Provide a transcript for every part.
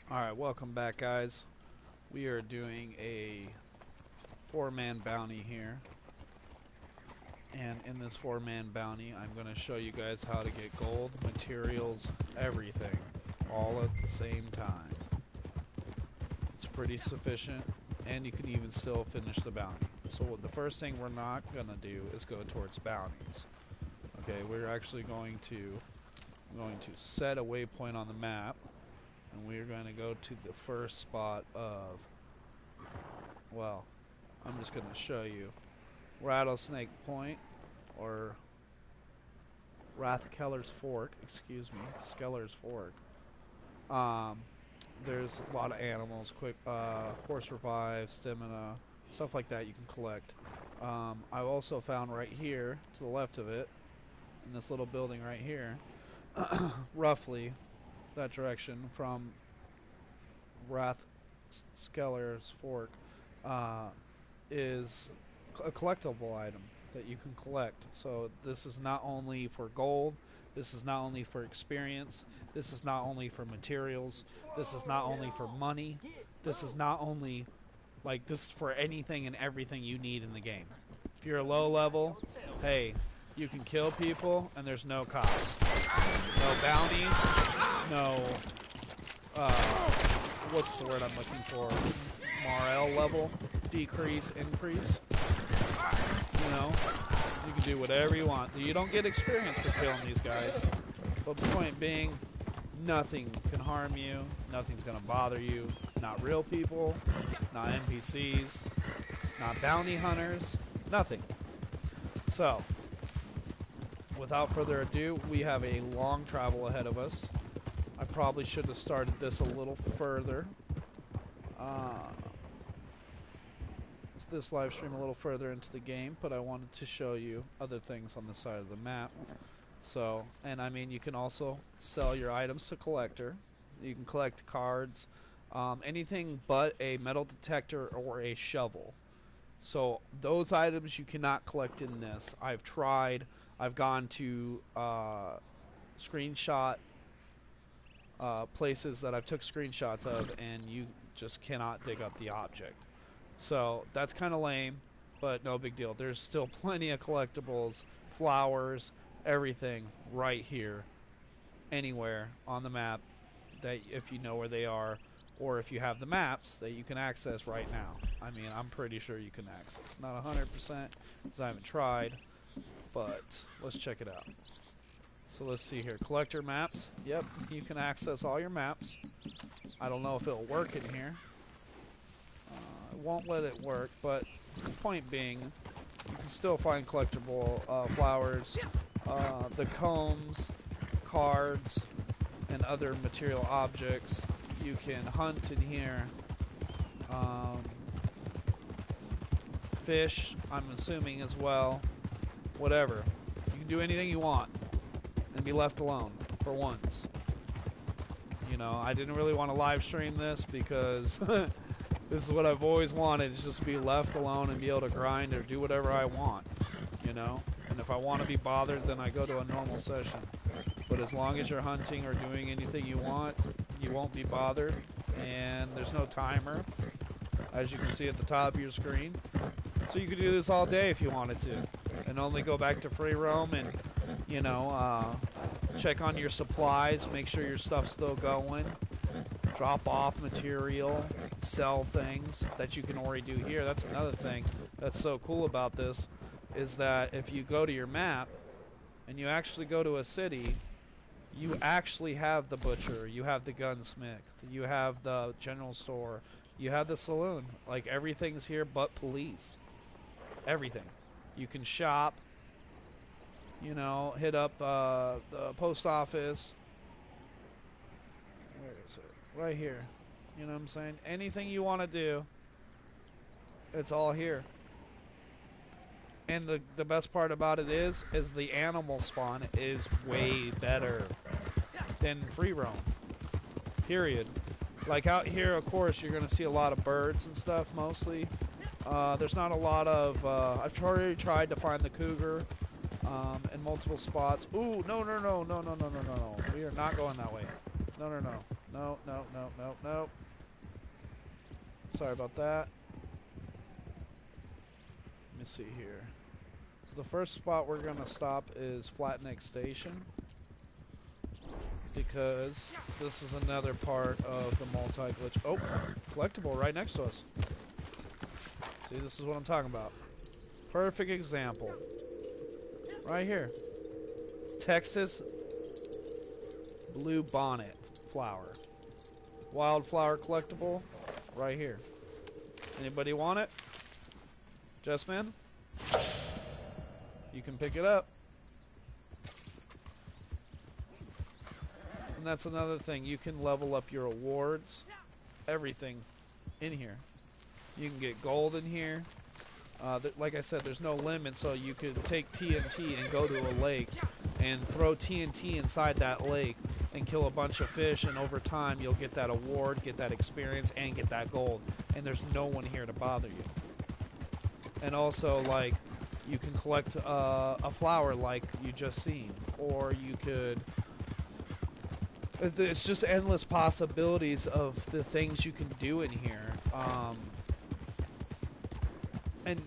Alright, welcome back, guys. We are doing a 4-man bounty here. And in this 4-man bounty, I'm going to show you guys how to get gold, materials, everything, all at the same time. It's pretty sufficient, and you can even still finish the bounty. So the first thing we're not going to do is go towards bounties. Okay, we're actually going to set a waypoint on the map. And we're going to go to the first spot of, well, I'm just going to show you Rattlesnake Point, or Rathkeller's Fork, excuse me, Skeller's Fork. There's a lot of animals, quick, horse revive, stamina, stuff like that you can collect. I've also found right here, to the left of it, in this little building right here, roughly that direction from Rathskeller's Fork, is a collectible item that you can collect. So this is not only for gold, this is not only for experience, this is not only for materials, this is not only for money, this is not only, like, this is for anything and everything you need in the game. If you're a low level, hey, you can kill people and there's no cops. No bounty, no, what's the word I'm looking for? Morale level, decrease, increase. You know, you can do whatever you want. You don't get experience for killing these guys. But the point being, nothing can harm you, nothing's gonna bother you. Not real people, not NPCs, not bounty hunters, nothing. So, without further ado, we have a long travel ahead of us. I probably should have started this a little further. This live stream a little further into the game, but I wanted to show you other things on the side of the map. So, and I mean, you can also sell your items to collector. You can collect cards, anything but a metal detector or a shovel. So those items you cannot collect in this. I've tried. I've gone to screenshot places that I've took screenshots of, and you just cannot dig up the object. So that's kind of lame, but no big deal. There's still plenty of collectibles, flowers, everything right here, anywhere on the map, that if you know where they are, or if you have the maps that you can access right now. I mean, I'm pretty sure you can access. Not 100%, because I haven't tried, but let's check it out. So let's see here. Collector maps. Yep, you can access all your maps. I don't know if it'll work in here. It won't let it work, but the point being, you can still find collectible flowers, the combs, cards, and other material objects. You can hunt in here. Fish, I'm assuming, as well. Whatever. You can do anything you want and be left alone for once. You know, I didn't really want to live stream this because this is what I've always wanted, is just be left alone and be able to grind or do whatever I want, you know? And if I want to be bothered, then I go to a normal session. But as long as you're hunting or doing anything you want, you won't be bothered. And there's no timer, as you can see at the top of your screen. So you could do this all day if you wanted to. And only go back to free roam and, you know, check on your supplies, make sure your stuff's still going. Drop off material, sell things that you can already do here. That's another thing that's so cool about this, is that if you go to your map and you actually go to a city, you actually have the butcher, you have the gunsmith, you have the general store, you have the saloon. Like, everything's here but police. Everything. You can shop, you know, hit up the post office. Where is it? Right here. You know what I'm saying? Anything you want to do, it's all here. And the best part about it is the animal spawn is way better than free roam. Period. Like out here, of course, you're going to see a lot of birds and stuff, mostly. There's not a lot of... I've already tried to find the cougar in multiple spots. Ooh, no. We are not going that way. No. No, no, no, no, no. Sorry about that. Let me see here. So the first spot we're going to stop is Flatneck Station, because this is another part of the multi-glitch. Oh, collectible right next to us. See, this is what I'm talking about. Perfect example. Right here. Texas blue bonnet flower. Wildflower collectible right here. Anybody want it? Jessman? You can pick it up. And that's another thing. You can level up your awards. Everything in here. You can get gold in here. Like I said, there's no limit, so you could take TNT and go to a lake and throw TNT inside that lake and kill a bunch of fish, and over time you'll get that award, get that experience, and get that gold. And there's no one here to bother you. And also, like, you can collect a flower like you just seen, or you could... It's just endless possibilities of the things you can do in here. And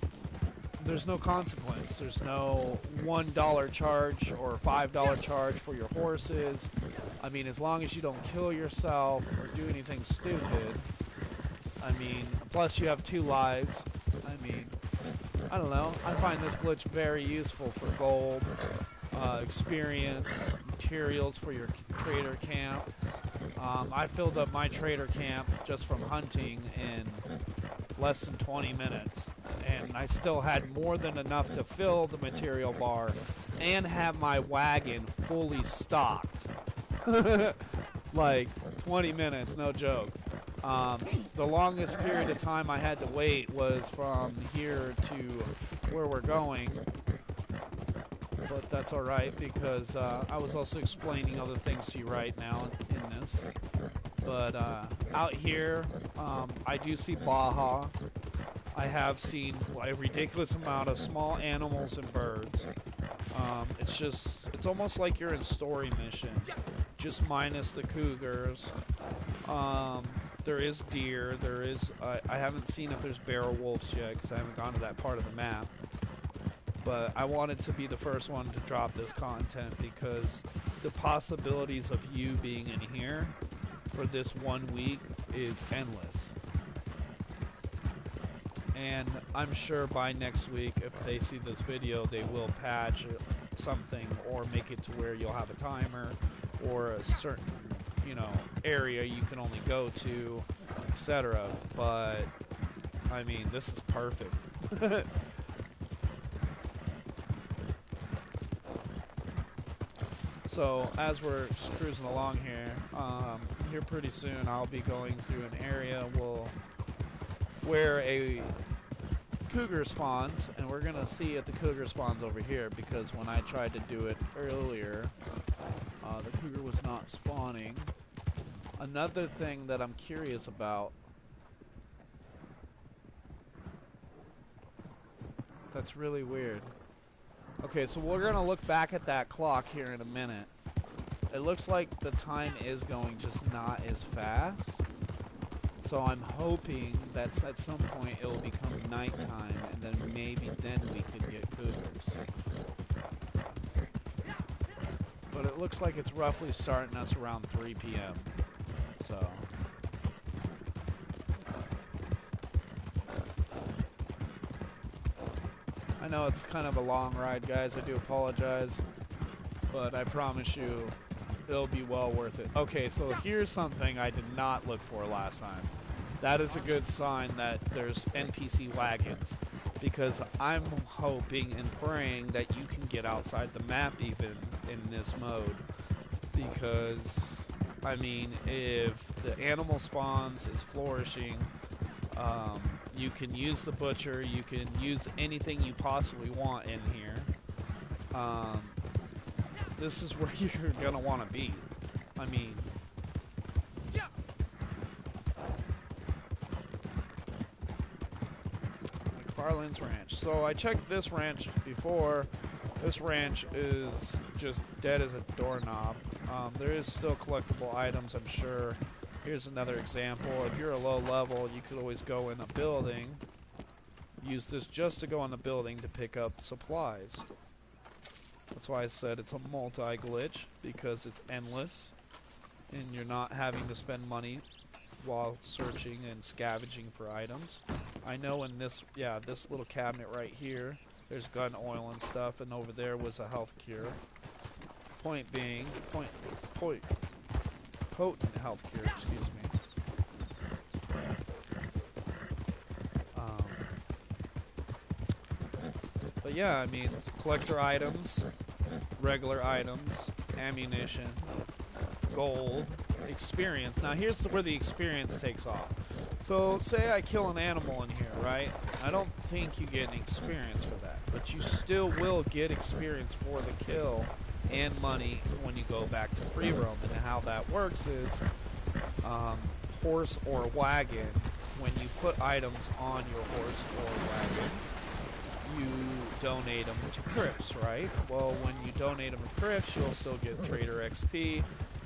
there's no consequence. There's no $1 charge or $5 charge for your horses. I mean, as long as you don't kill yourself or do anything stupid. I mean, plus you have 2 lives. I mean, I don't know. I find this glitch very useful for gold, experience, materials for your trader camp. I filled up my trader camp just from hunting in less than 20 minutes. And I still had more than enough to fill the material bar and have my wagon fully stocked. Like 20 minutes, no joke. The longest period of time I had to wait was from here to where we're going. But that's alright, because I was also explaining other things to you right now in this. But out here, I do see Baja. I have seen a ridiculous amount of small animals and birds. It's almost like you're in story mission, just minus the cougars. There is deer. There is. I haven't seen if there's bear wolves yet, because I haven't gone to that part of the map. But I wanted to be the first one to drop this content, because the possibilities of you being in here for this 1 week is endless. And I'm sure by next week, if they see this video, they will patch something or make it to where you'll have a timer or a certain, area you can only go to, etc. But, I mean, this is perfect. So, as we're just cruising along here pretty soon I'll be going through an area where a cougar spawns, and we're gonna see if the cougar spawns over here, because when I tried to do it earlier, the cougar was not spawning. Another thing that I'm curious about, that's really weird. Okay, so we're gonna look back at that clock here in a minute. It looks like the time is going, just not as fast. So I'm hoping that at some point it will become nighttime, and then maybe then we could get cougars. But it looks like it's roughly starting us around 3 p.m. So. I know it's kind of a long ride, guys. I do apologize. But I promise you, it'll be well worth it. Okay, so here's something I did not look for last time. That is a good sign that there's NPC wagons, because I'm hoping and praying that you can get outside the map even in this mode, because, I mean, if the animal spawns is flourishing, you can use the butcher, you can use anything you possibly want in here. This is where you're gonna want to be. I mean, McFarland's Ranch. So I checked this ranch before. This ranch is just dead as a doorknob. There is still collectible items, I'm sure. Here's another example. If you're a low level, you could always go in a building. Use this just to go in the building to pick up supplies. That's why I said it's a multi-glitch, because it's endless. And you're not having to spend money while searching and scavenging for items. I know in this, this little cabinet right here, there's gun oil and stuff, and over there was a health cure. Point being, potent health cure, excuse me. But yeah, I mean, collector items, regular items, ammunition, gold, experience. Now here's where the experience takes off. So say I kill an animal in here, right? I don't think you get an experience for that, but you still will get experience for the kill and money when you go back to free roam. And how that works is horse or wagon. When you put items on your horse or wagon, you donate them to crypts, right? Well, when you donate them to crypts, you'll still get trader XP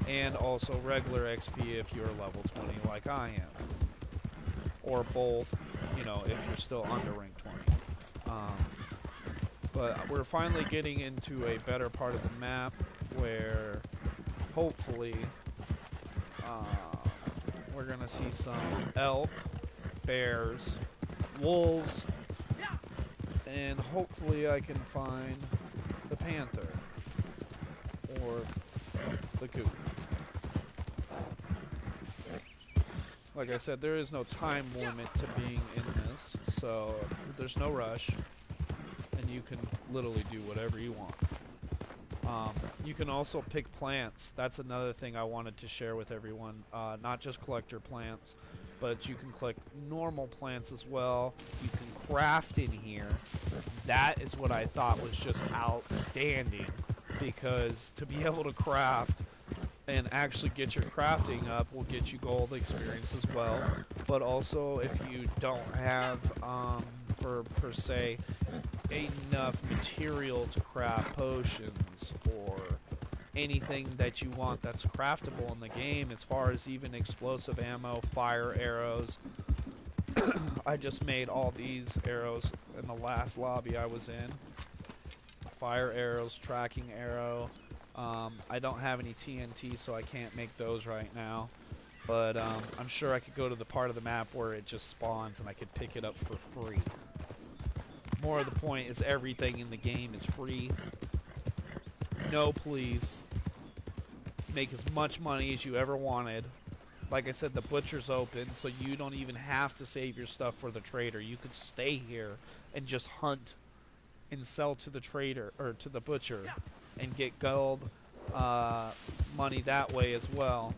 and also regular XP if you're level 20 like I am. Or both, you know, if you're still under rank 20. But we're finally getting into a better part of the map where hopefully we're going to see some elk, bears, wolves, and hopefully I can find the panther or the cougar. Like I said, there is no time limit to being in this, so there's no rush, and you can literally do whatever you want. You can also pick plants. That's another thing I wanted to share with everyone. Not just collector plants, but you can collect normal plants as well. You can craft in here. That is what I thought was just outstanding, because to be able to craft and actually get your crafting up will get you gold experience as well. But also, if you don't have, per se, enough material to craft potions or anything that you want that's craftable in the game, as far as even explosive ammo, fire arrows. I just made all these arrows in the last lobby I was in. Fire arrows, tracking arrow. I don't have any TNT, so I can't make those right now. But I'm sure I could go to the part of the map where it just spawns and I could pick it up for free. More of the point is everything in the game is free. No, please. Make as much money as you ever wanted. Like I said, the butcher's open, so you don't even have to save your stuff for the trader. You could stay here and just hunt and sell to the trader, or to the butcher, and get gold money that way as well.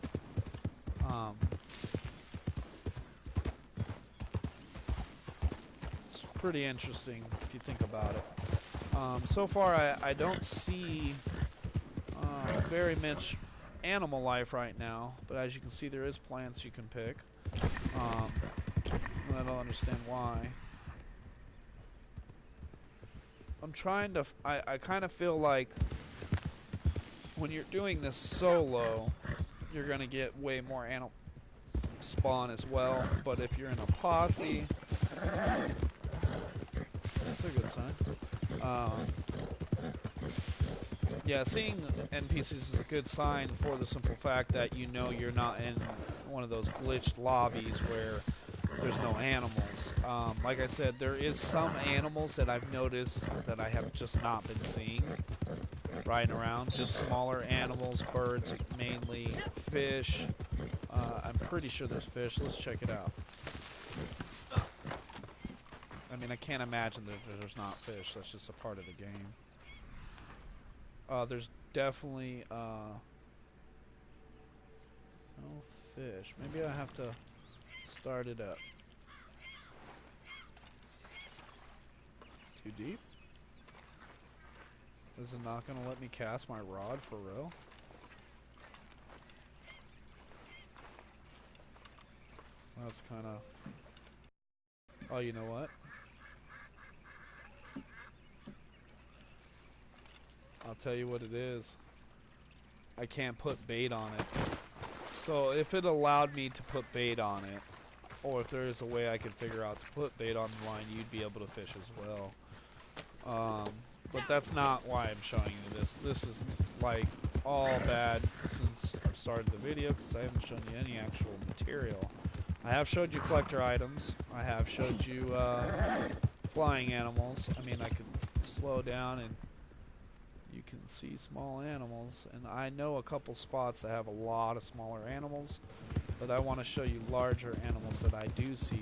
It's pretty interesting if you think about it. So far, I don't see very much animal life right now, but as you can see, there is plants you can pick. I don't understand why. I'm trying to... I kind of feel like when you're doing this solo, you're going to get way more animal spawn as well. But if you're in a posse... That's a good sign. Yeah, seeing NPCs is a good sign for the simple fact that you know you're not in one of those glitched lobbies where there's no animals. Like I said, there is some animals that I've noticed that I have just not been seeing riding around. Just smaller animals, birds mainly, fish. I'm pretty sure there's fish. Let's check it out. I mean, I can't imagine that there's not fish. That's just a part of the game. There's definitely no fish. Maybe I have to start it up. Too deep? Is it not gonna let me cast my rod for real? That's kind of... Oh, you know what? I'll tell you what it is. I can't put bait on it. So if it allowed me to put bait on it, or if there is a way I could figure out to put bait on the line, you'd be able to fish as well. But that's not why I'm showing you this. This is like all bad since I've started the video because I haven't shown you any actual material. I have showed you collector items. I have showed you flying animals. I mean, I could slow down and you can see small animals. And I know a couple spots that have a lot of smaller animals, but I want to show you larger animals that I do see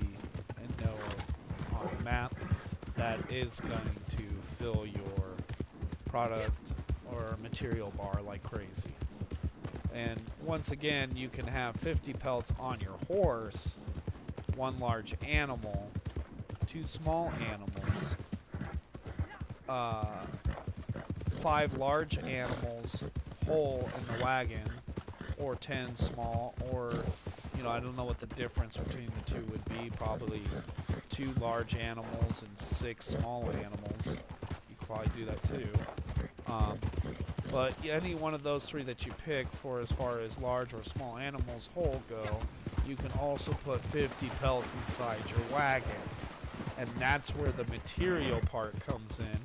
and know of on the map that is going to fill your product or material bar like crazy. And once again, you can have 50 pelts on your horse, 1 large animal, 2 small animals, 5 large animals whole in the wagon, or 10 small, or, you know, I don't know what the difference between the two would be. Probably 2 large animals and 6 small animals. You could probably do that too. But any one of those 3 that you pick for as far as large or small animals whole go, you can also put 50 pelts inside your wagon. And that's where the material part comes in,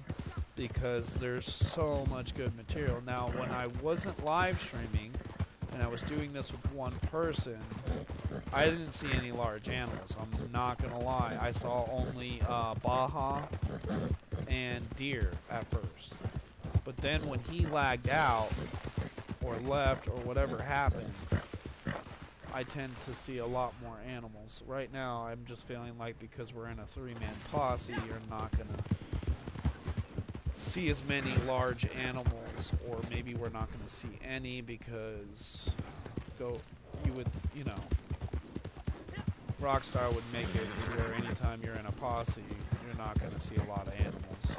because there's so much good material. Now, when I wasn't live streaming and I was doing this with 1 person, I didn't see any large animals. I'm not gonna lie. I saw only Baja and deer at first. But then when he lagged out or left or whatever happened, I tend to see a lot more animals. Right now, I'm just feeling like because we're in a 3-man posse, you're not gonna see as many large animals, or maybe we're not gonna see any because you know, Rockstar would make it to where anytime you're in a posse, you're not gonna see a lot of animals.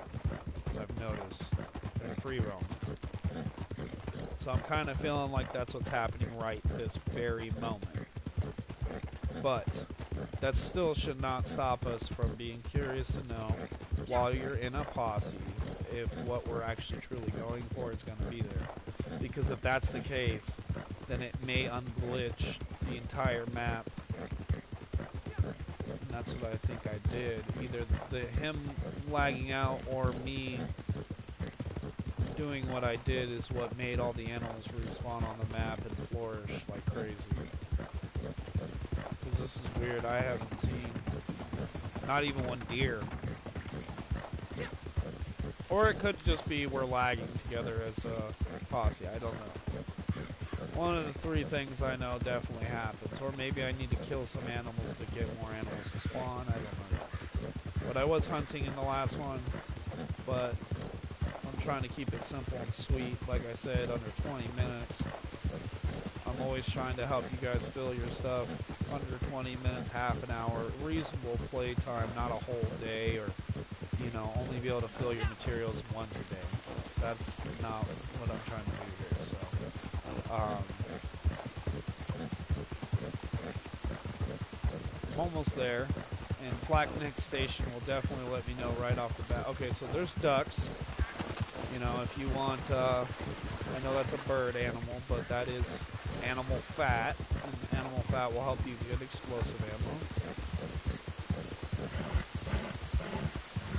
I've noticed. They're free roam. So I'm kind of feeling like that's what's happening right this very moment. But that still should not stop us from being curious to know, while you're in a posse, if what we're actually truly going for is going to be there. Because if that's the case, then it may unglitch the entire map. And that's what I think I did. Either him lagging out or me doing what I did is what made all the animals respawn on the map and flourish like crazy. Because this is weird. I haven't seen not even 1 deer. Or it could just be we're lagging together as a posse. I don't know. One of the 3 things I know definitely happens. Or maybe I need to kill some animals to get more animals to spawn. I don't know. But I was hunting in the last one. But I'm trying to keep it simple and sweet. Like I said, under 20 minutes. I'm always trying to help you guys fill your stuff. Under 20 minutes, half an hour. Reasonable play time, not a whole day, or, you know, only be able to fill your materials once a day. That's not what I'm trying to do here. So, I'm almost there, and Flak Neck Station will definitely let me know right off the bat. Okay, so there's ducks. You know, if you want, I know that's a bird animal, but that is animal fat, and animal fat will help you get explosive ammo.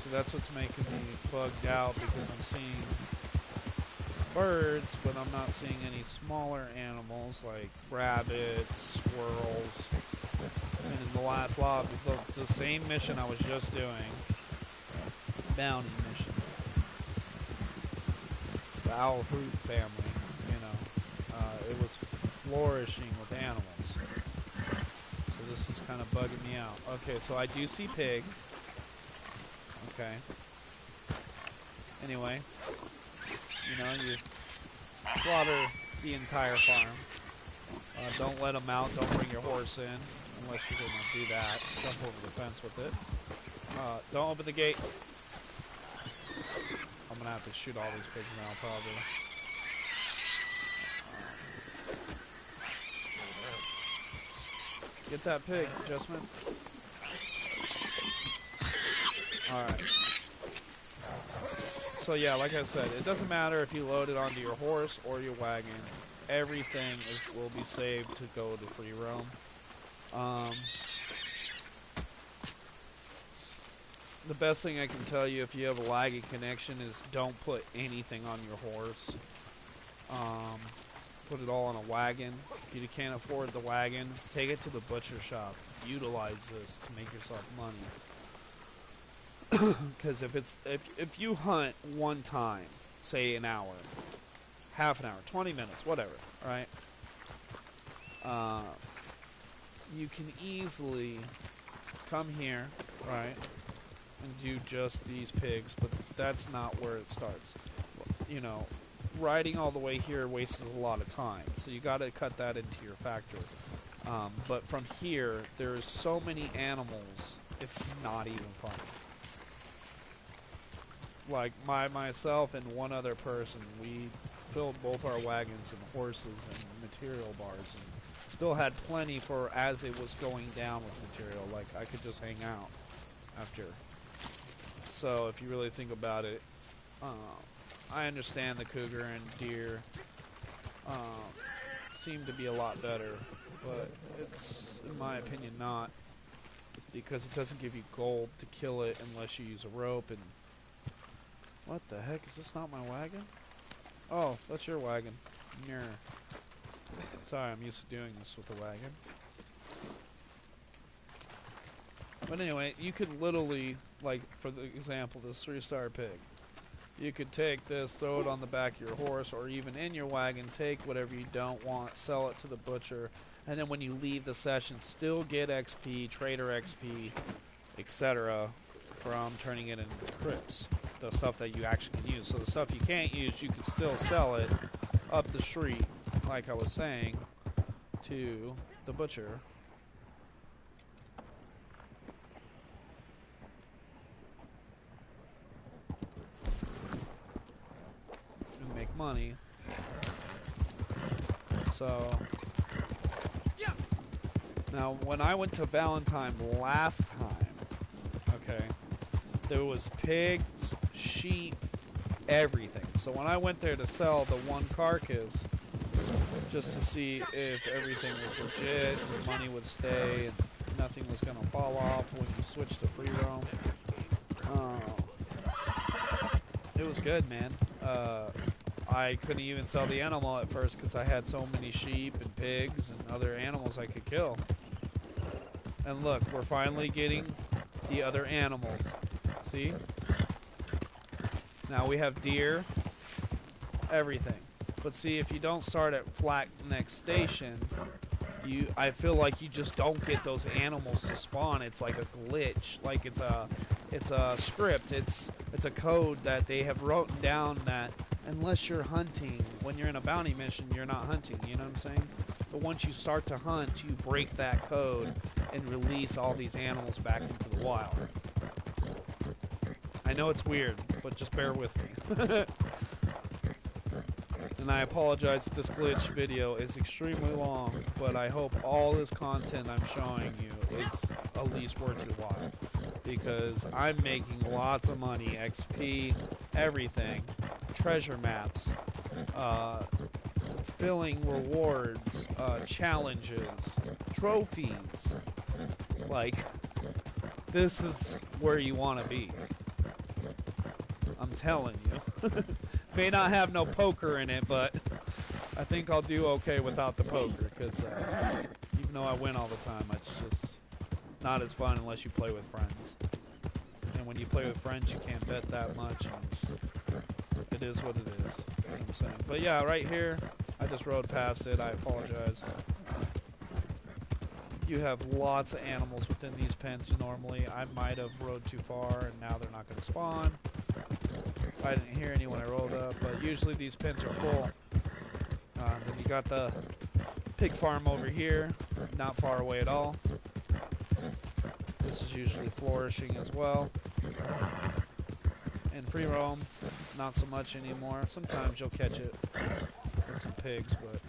So that's what's making me bugged out, because I'm seeing birds, but I'm not seeing any smaller animals like rabbits, squirrels. And in the last lobby, the same mission I was just doing, bounty mission, the owl fruit family, you know, it was flourishing with animals. So this is kind of bugging me out. Okay, so I do see pig. Okay. Anyway, you know, you slaughter the entire farm. Don't let them out. Don't bring your horse in unless you're going to do that. Jump over the fence with it. Don't open the gate. I'm going to have to shoot all these pigs now, probably. Get that pig, Justman. Alright. So yeah, like I said, it doesn't matter if you load it onto your horse or your wagon. everything will be saved to go to free roam. The best thing I can tell you if you have a laggy connection is don't put anything on your horse. Put it all on a wagon. If you can't afford the wagon, take it to the butcher shop. Utilize this to make yourself money. Because if you hunt one time, say an hour, half an hour, 20 minutes, whatever, right? You can easily come here, right, and do just these pigs, but that's not where it starts. You know, riding all the way here wastes a lot of time, so you got to cut that into your factor. But from here, there's so many animals, it's not even funny. Like myself and one other person, we filled both our wagons and horses and material bars, and still had plenty for as it was going down with material. Like I could just hang out after. So if you really think about it, I understand the cougar and deer seem to be a lot better, but it's, in my opinion, not, because it doesn't give you gold to kill it unless you use a rope. And what the heck? Is this not my wagon? Oh, that's your wagon. Nyeh. Sorry, I'm used to doing this with the wagon. But anyway, you could literally, like, for the example, this 3-star pig. You could take this, throw it on the back of your horse, or even in your wagon, take whatever you don't want, sell it to the butcher, and then when you leave the session, still get XP, trader XP, etc. from turning it into crypts. The stuff that you actually can use. So the stuff you can't use, you can still sell it up the street, like I was saying, to the butcher. And make money. So now when I went to Valentine last time, okay, there was pigs, sheep, everything. So when I went there to sell the one carcass, just to see if everything was legit, the money would stay, and nothing was going to fall off when you switch to free roam. It was good, man. I couldn't even sell the animal at first because I had so many sheep and pigs and other animals I could kill. And look, we're finally getting the other animals. See? Now we have deer, everything. But see, if you don't start at flat next station, I feel like you just don't get those animals to spawn. It's like a glitch. Like it's a script. It's a code that they have written down that unless you're hunting, when you're in a bounty mission, you're not hunting. You know what I'm saying? But once you start to hunt, you break that code and release all these animals back into the wild. I know it's weird, but just bear with me. And I apologize if this glitch video is extremely long, but I hope all this content I'm showing you is at least worth your while. Because I'm making lots of money, XP, everything, treasure maps, filling rewards, challenges, trophies. Like, this is where you want to be. I'm telling you. May not have no poker in it, but I think I'll do okay without the poker, because even though I win all the time, it's just not as fun unless you play with friends. And when you play with friends, you can't bet that much, and it is what it is. You know what I'm saying? But yeah, right here, I just rode past it. I apologize. You have lots of animals within these pens normally. I might have rode too far, and now they're not going to spawn. I didn't hear any when I rolled up, but usually these pens are full. Then you got the pig farm over here, not far away at all. This is usually flourishing as well. And free roam, not so much anymore. Sometimes you'll catch it with some pigs, but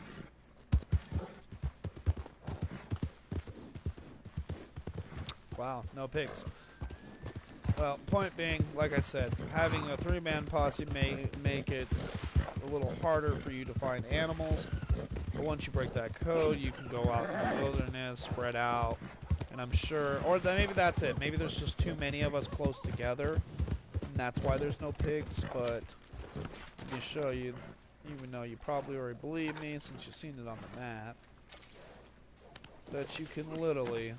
wow, no pigs. Well, point being, like I said, having a 3-man posse may make it a little harder for you to find animals. But once you break that code, you can go out in the wilderness, spread out, and I'm sure, or maybe that's it. Maybe there's just too many of us close together, and that's why there's no pigs. But let me show you, even though you probably already believe me since you've seen it on the map, that you can literally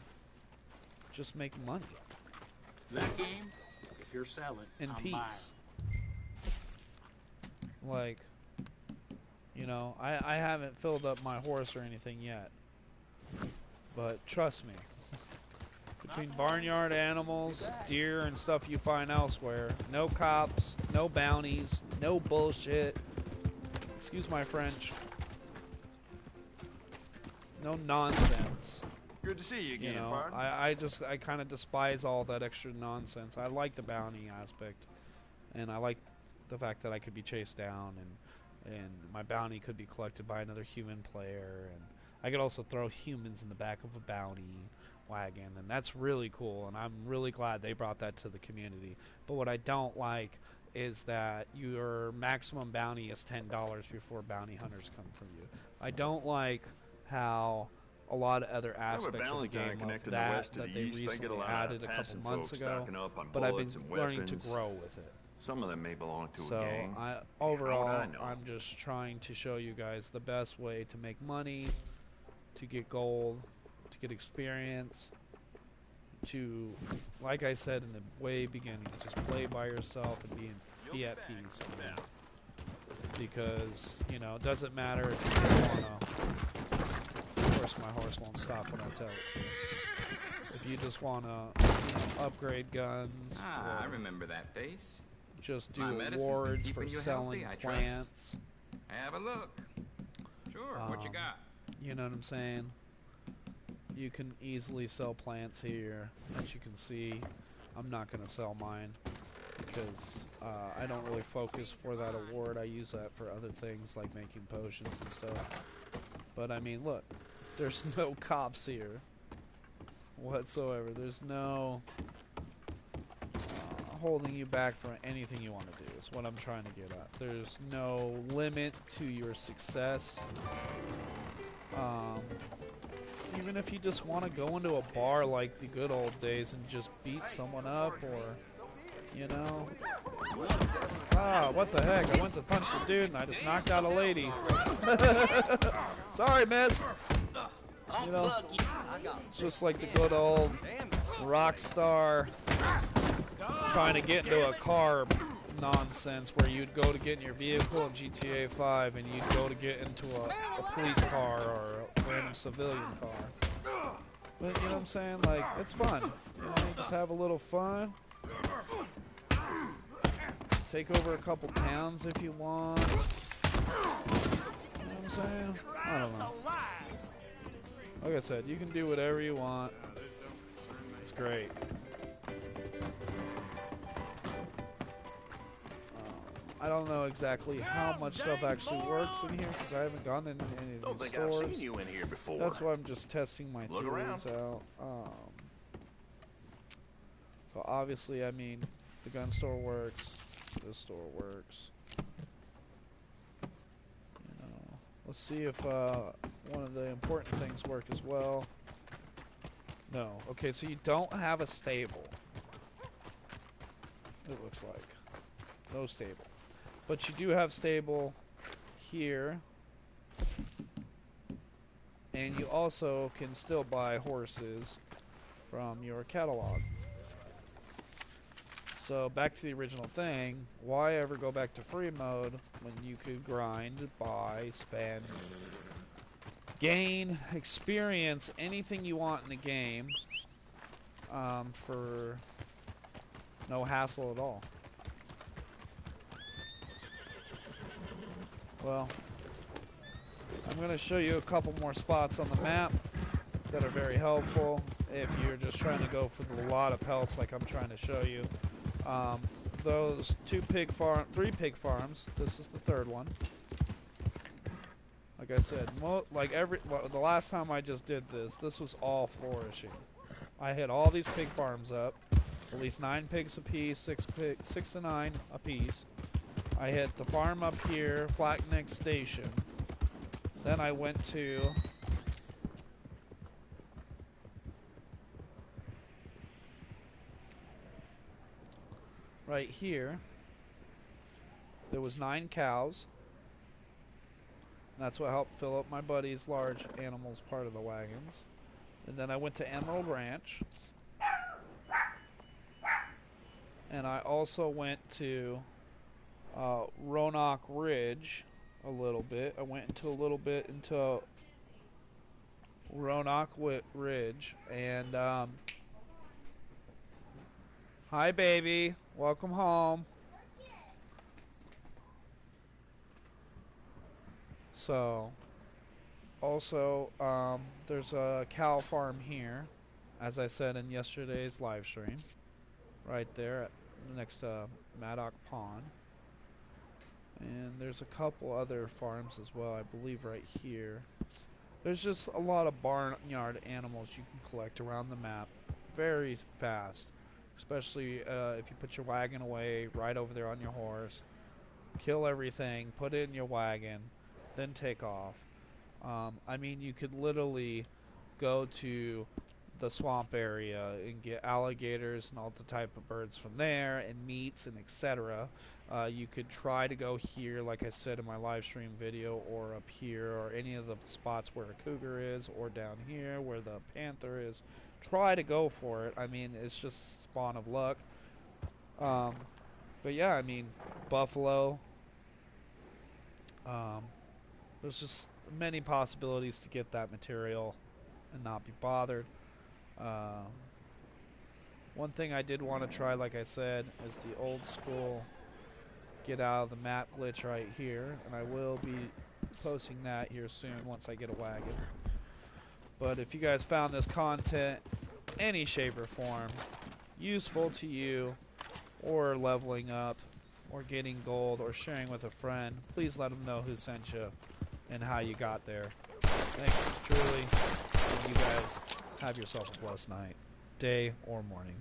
just make money. That game, if you're selling, in I'm peace. Like, you know, I haven't filled up my horse or anything yet. But trust me, between barnyard animals, deer, and stuff you find elsewhere, no cops, no bounties, no bullshit. Excuse my French. No nonsense. Good to see you again, You know, partner. I kind of despise all that extra nonsense. I like the bounty aspect, and I like the fact that I could be chased down, and my bounty could be collected by another human player, and I could also throw humans in the back of a bounty wagon, and that's really cool, and I'm really glad they brought that to the community. But what I don't like is that your maximum bounty is $10 before bounty hunters come for you. I don't like how a lot of other aspects of the game of that they recently added a couple months ago, but I've been learning to grow with it. Some of them may belong to So a gang. overall, How would I know? I'm just trying to show you guys the best way to make money, to get gold, to get experience, to, like I said in the way beginning, just play by yourself and be at peace. Man. Because, you know, it doesn't matter if you want to. Of course, my horse won't stop when I tell it to. If you just want to, upgrade guns, I remember that face. just do My medicine's been awards keeping for you selling healthy, I trust. plants. Have a look. Sure, what you got? You know what I'm saying? You can easily sell plants here. As you can see, I'm not going to sell mine because I don't really focus for that award. I use that for other things like making potions and stuff. But I mean, look, there's no cops here whatsoever. There's no holding you back for anything you want to do is what I'm trying to get at. There's no limit to your success. Even if you just want to go into a bar like the good old days and just beat someone up, or, you know, what the heck, I went to punch the dude and I just knocked out a lady. Sorry, miss. You know, it's just like the good old rock star trying to get into a car nonsense where you'd go to get in your vehicle in GTA 5 and you'd go to get into a police car or a random civilian car. But you know what I'm saying? Like, it's fun. You know, you just have a little fun. Take over a couple towns if you want. You know what I'm saying? I don't know. Like I said, you can do whatever you want. It's great. I don't know exactly how much stuff actually works in here because I haven't gone in any of these stores. I've seen you in here before. That's why I'm just testing my Look theories out. So obviously, I mean, the gun store works. This store works. You know, let's see if one of the important things work as well. No. Okay, so you don't have a stable. It looks like no stable. But you do have stable here, and you also can still buy horses from your catalog. So back to the original thing, why ever go back to free mode when you could grind, buy, spend, gain, experience anything you want in the game for no hassle at all. Well, I'm going to show you a couple more spots on the map that are very helpful if you're just trying to go for the lot of pelts like I'm trying to show you. Those three pig farms. This is the third one. Like I said, the last time I just did this was all flourishing. I hit all these pig farms up, at least 9 pigs apiece, 6 to 9 apiece. I hit the farm up here, Flat Neck Station, Then I went to right here. There was 9 cows. That's what helped fill up my buddy's large animals part of the wagons. And then I went to Emerald Ranch. And I also went to Roanoke Ridge a little bit. I went into a little bit into Roanoke Ridge. And, hi, baby. Welcome home. So, also, there's a cow farm here, as I said in yesterday's live stream, right there next to Maddock Pond. And there's a couple other farms as well, I believe right here. There's just a lot of barnyard animals you can collect around the map very fast, especially if you put your wagon away right over there on your horse, kill everything, put it in your wagon, then take off. I mean, you could literally go to the swamp area and get alligators and all the type of birds from there, and meats and etc. You could try to go here, like I said in my live stream video, or up here, or any of the spots where a cougar is, or down here where the panther is. Try to go for it. I mean, it's just spawn of luck. But yeah, I mean, buffalo. There's just many possibilities to get that material and not be bothered. One thing I did want to try, like I said, is the old school get out of the map glitch right here, and I will be posting that here soon once I get a wagon. But if you guys found this content, any shape or form, useful to you, or leveling up, or getting gold, or sharing with a friend, please let them know who sent you and how you got there. Thanks, truly. And you guys have yourself a blessed night, day, or morning.